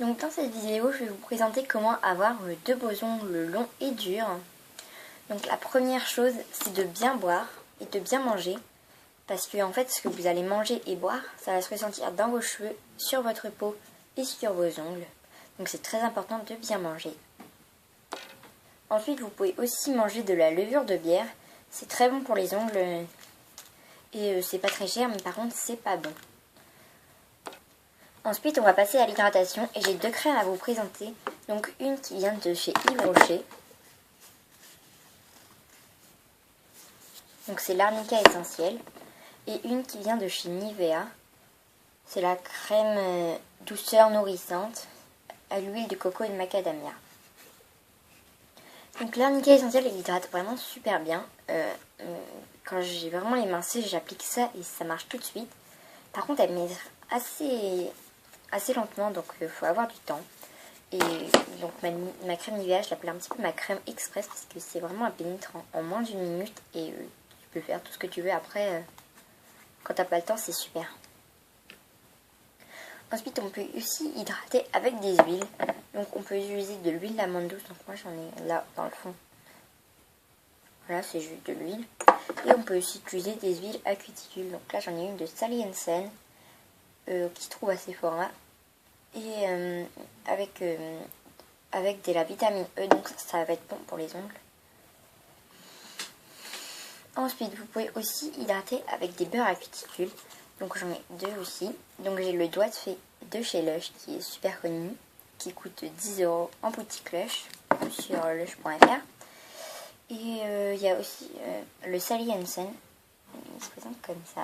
Donc dans cette vidéo, je vais vous présenter comment avoir deux beaux ongles longs et durs. Donc la première chose, c'est de bien boire et de bien manger. Parce que en fait, ce que vous allez manger et boire, ça va se ressentir dans vos cheveux, sur votre peau et sur vos ongles. Donc c'est très important de bien manger. Ensuite, vous pouvez aussi manger de la levure de bière. C'est très bon pour les ongles et c'est pas très cher, mais par contre, c'est pas bon. Ensuite, on va passer à l'hydratation et j'ai deux crèmes à vous présenter. Donc une qui vient de chez Yves Rocher. Donc c'est l'arnica essentielle. Et une qui vient de chez Nivea. C'est la crème douceur nourrissante à l'huile de coco et de macadamia. Donc l'arnica essentielle, elle hydrate vraiment super bien. Quand j'ai vraiment les mains sèches, j'applique ça et ça marche tout de suite. Par contre, elle met assez lentement, donc il faut avoir du temps. Et donc ma crème Nivea, je l'appelle un petit peu ma crème express parce que c'est vraiment un pénétrant en moins d'une minute et tu peux faire tout ce que tu veux après. Quand t'as pas le temps, c'est super. Ensuite, on peut aussi hydrater avec des huiles. Donc on peut utiliser de l'huile d'amande douce. Donc moi j'en ai là dans le fond. Voilà, c'est juste de l'huile. Et on peut aussi utiliser des huiles à cuticule. Donc là j'en ai une de Sally Hansen qui se trouve à Sephora. Et avec de la vitamine E, donc ça va être bon pour les ongles. Ensuite, vous pouvez aussi hydrater avec des beurres à cuticule. Donc j'en ai deux aussi. Donc j'ai le doigt de fée de chez Lush qui est super connu, qui coûte 10 € en boutique Lush sur lush.fr. Et il y a aussi le Sally Hansen. Il se présente comme ça.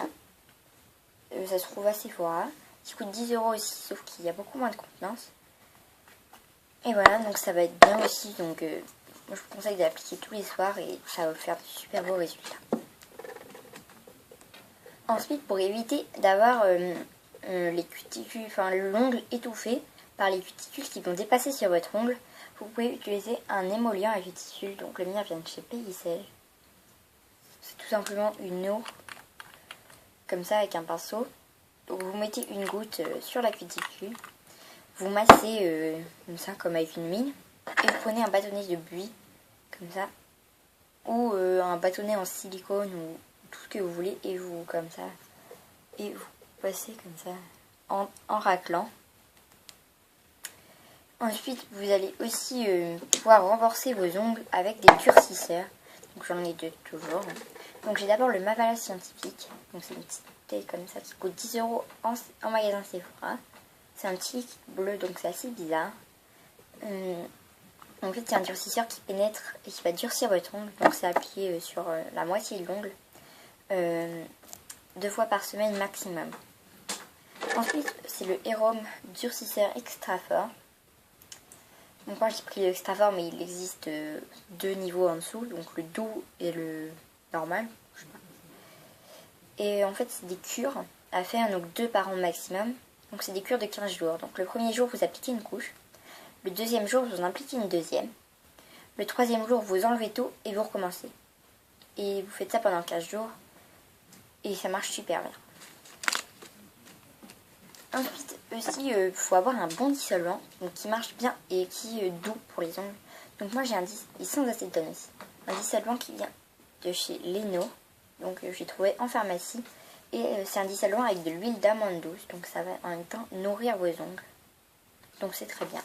Ça se trouve à Sephora. Qui coûte 10 € aussi, sauf qu'il y a beaucoup moins de contenance. Et voilà, donc ça va être bien aussi. Donc moi je vous conseille d'appliquer tous les soirs et ça va vous faire de super beaux résultats. Ensuite, pour éviter d'avoir les cuticules, enfin l'ongle étouffé par les cuticules qui vont dépasser sur votre ongle, vous pouvez utiliser un émollient à cuticules. Donc le mien vient de chez Payissel. C'est tout simplement une eau, comme ça avec un pinceau. Donc vous mettez une goutte sur la cuticule, vous massez comme ça, comme avec une mine, et vous prenez un bâtonnet de buis, comme ça, ou un bâtonnet en silicone, ou tout ce que vous voulez, et vous, comme ça, et vous passez comme ça, en raclant. Ensuite, vous allez aussi pouvoir renforcer vos ongles avec des durcisseurs. Donc j'en ai deux toujours. Donc j'ai d'abord le Mavala Scientifique. Donc c'est une petite bouteille comme ça qui coûte 10 € en magasin Sephora. C'est un petit liquide bleu, donc c'est assez bizarre. En fait, c'est un durcisseur qui pénètre et qui va durcir votre ongle. Donc c'est appliqué sur la moitié de l'ongle. 2 fois par semaine maximum. Ensuite, c'est le Hérom durcisseur extra fort. Donc moi j'ai pris le extra fort, mais il existe deux niveaux en dessous, donc le doux et le normal. Je sais pas. Et en fait c'est des cures à faire, donc 2 par an maximum. Donc c'est des cures de 15 jours. Donc le premier jour vous appliquez une couche, le deuxième jour vous en appliquez une deuxième, le troisième jour vous enlevez tout et vous recommencez. Et vous faites ça pendant 15 jours et ça marche super bien. Ensuite aussi, il faut avoir un bon dissolvant, donc qui marche bien et qui est doux pour les ongles. Donc moi j'ai sans acétone aussi. Un dissolvant qui vient de chez Leno, donc j'ai trouvé en pharmacie. Et c'est un dissolvant avec de l'huile d'amande douce, donc ça va en même temps nourrir vos ongles. Donc c'est très bien.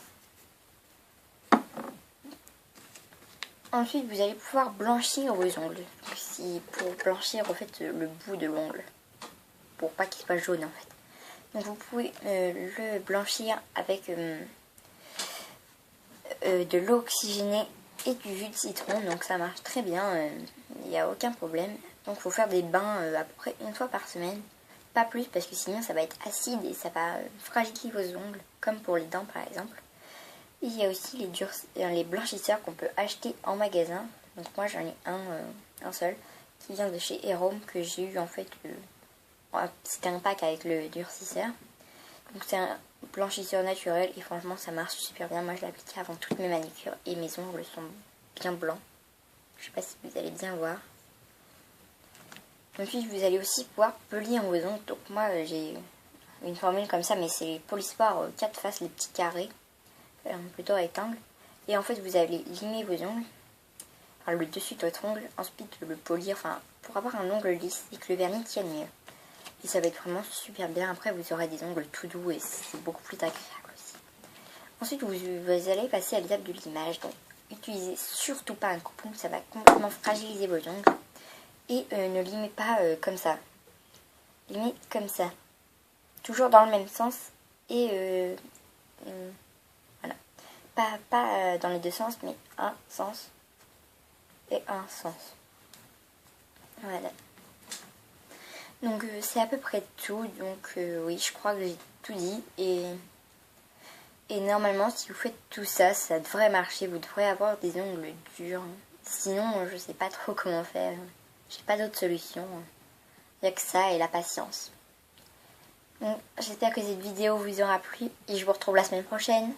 Ensuite vous allez pouvoir blanchir vos ongles. Pour blanchir en fait le bout de l'ongle, pour pas qu'il soit jaune en fait. Donc vous pouvez le blanchir avec de l'eau oxygénée et du jus de citron. Donc ça marche très bien, il n'y a aucun problème. Donc il faut faire des bains à peu près une fois par semaine. Pas plus parce que sinon ça va être acide et ça va fragiliser vos ongles, comme pour les dents par exemple. Et il y a aussi les blanchisseurs qu'on peut acheter en magasin. Donc moi j'en ai un seul qui vient de chez Hérom que j'ai eu en fait... C'était un pack avec le durcisseur. Donc c'est un blanchisseur naturel et franchement ça marche super bien. Moi je l'applique avant toutes mes manicures et mes ongles sont bien blancs. Je sais pas si vous allez bien voir. Ensuite vous allez aussi pouvoir polir vos ongles. Donc moi j'ai une formule comme ça, mais c'est les Polysport 4 faces, les petits carrés, plutôt rectangles. Et en fait, vous allez limer vos ongles, enfin le dessus de votre ongle, ensuite le polir, enfin pour avoir un ongle lisse et que le vernis tienne mieux. Et ça va être vraiment super bien. Après, vous aurez des ongles tout doux et c'est beaucoup plus agréable aussi. Ensuite, vous allez passer à l'étape de limage. Donc, utilisez surtout pas un coupon, ça va complètement fragiliser vos ongles. Et ne limez pas comme ça. Limez comme ça. Toujours dans le même sens. Et voilà. Pas dans les deux sens, mais un sens et un sens. Voilà. Donc c'est à peu près tout. Donc oui, je crois que j'ai tout dit. Et normalement, si vous faites tout ça, ça devrait marcher. Vous devrez avoir des ongles durs. Sinon, je sais pas trop comment faire. J'ai pas d'autre solution. Il n'y a que ça et la patience. Donc j'espère que cette vidéo vous aura plu. Et je vous retrouve la semaine prochaine.